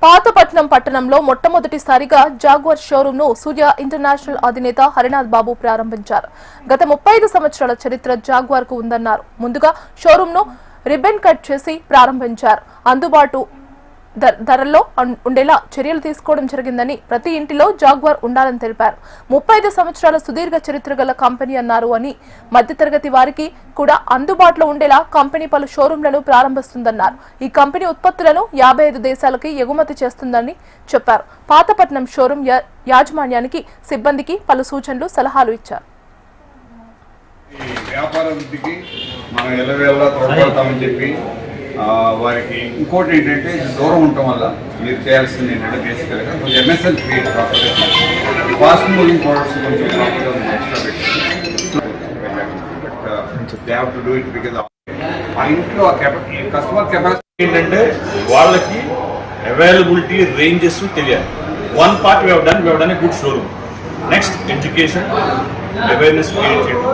పాతపట్నం పట్టణంలో మొట్టమొదటిసారిగా jaguar showroom ను సూర్య ఇంటర్నేషనల్ అధినేత హరినాథ్ బాబు ప్రారంభించారు. గత 35 సంవత్సరాల చరిత్ర జాగ్వార్ కు ఉందన్నారు. ముందుగా షోరూమ్ ను రిబ్బన్ కట్ చేసి ప్రారంభించారు. అందుబాటు ధరల్లో ఉండేలా చర్యలు తీసుకోవడం జరిగిందని, ప్రతి ఇంటిలో జాగ్వార్ ఉండాలని తెలిపారు. 35 సంవత్సరాల సుదీర్ఘ చరిత్ర గల కంపెనీ అన్నారు అని, మధ్యతరగతి వారికి కూడా అందుబాటులో ఉండేలా కంపెనీ పలు షోరూంలను ప్రారంభిస్తుందన్నారు. ఈ కంపెనీ ఉత్పత్తులను 55 దేశాలకి ఎగుమతి చేస్తుందని చెప్పారు. పాతపట్నం షోరూం యాజమాన్యానికి, సిబ్బందికి పలు సూచనలు, సలహాలు ఇచ్చారు. వారికి ఇంకోటి ఏంటంటే దూరం ఉండటం వల్ల మీరు చేయాల్సింది ఏంటంటే బేసికల్గా కొంచెం MSL create property fast moving products కొంచెం ఎక్స్ట్రా ఆ ఇంట్లో కస్టమర్ కెపాసిటీ ఏంటంటే వాళ్ళకి అవైలబిలిటీ రేంజెస్ తెలియాలి. One part we have done a good showroom. Next education awareness create చేయడం.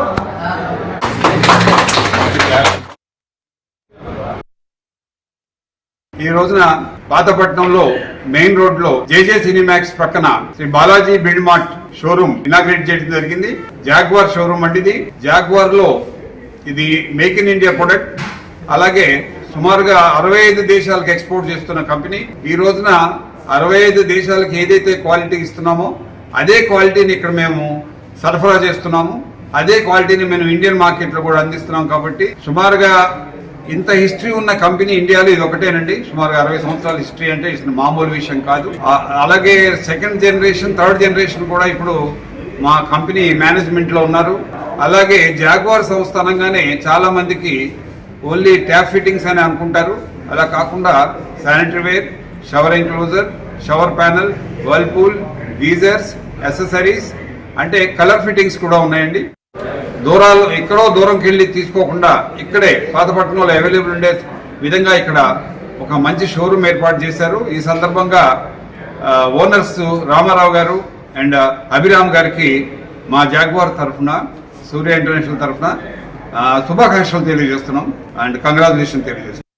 ఈ రోజున పాతపట్నంలో మెయిన్ రోడ్ లో జేజే సినిమాక్స్ పక్కన Sri Balaji build mart showroom inaugurate చేయడం జరిగింది. జాగ్వార్ షోరూమ్ అండి ఇది. జాగ్వార్ లో ఇది మేక్ ఇన్ ఇండియా ప్రొడక్ట్. అలాగే సుమారుగా 65 దేశాలకు ఎక్స్పోర్ట్ చేస్తున్న కంపెనీ. ఈ రోజున 65 దేశాలకు ఏదైతే క్వాలిటీ ఇస్తున్నామో అదే క్వాలిటీని ఇక్కడ మేము సరఫరా చేస్తున్నాము. అదే క్వాలిటీని మేము ఇండియన్ మార్కెట్ లో కూడా అందిస్తున్నాం. కాబట్టి సుమారుగా ఇంత హిస్టరీ ఉన్న కంపెనీ ఇండియాలో ఇది ఒకటేనండి. సుమారుగా 60 సంవత్సరాల హిస్టరీ అంటే ఇది మామూలు విషయం కాదు. అలాగే సెకండ్ జనరేషన్, థర్డ్ జనరేషన్ కూడా ఇప్పుడు మా కంపెనీ మేనేజ్మెంట్ లో ఉన్నారు. అలాగే జాగ్వార్ సంస్థ అనగానే చాలా మందికి ఓన్లీ ట్యాప్ ఫిట్టింగ్స్ అని అనుకుంటారు. అలా కాకుండా sanitary ware, shower enclosure, shower panel, Whirlpool, geysers, accessories, అంటే కలర్ ఫిట్టింగ్స్ కూడా ఉన్నాయండి. దూరాలు ఎక్కడో దూరంకి వెళ్ళి తీసుకోకుండా ఇక్కడే పాతపట్నంలో అవైలబుల్ ఉండే విధంగా ఇక్కడ ఒక మంచి షోరూమ్ ఏర్పాటు చేశారు. ఈ సందర్భంగా ఓనర్స్ రామారావు గారు అండ్ అభిరామ్ గారికి మా జాగ్వార్ తరఫున, సూర్య ఇంటర్నేషనల్ తరఫున శుభాకాంక్షలు తెలియజేస్తున్నాం అండ్ కంగ్రాచులేషన్ తెలియజేస్తున్నాం.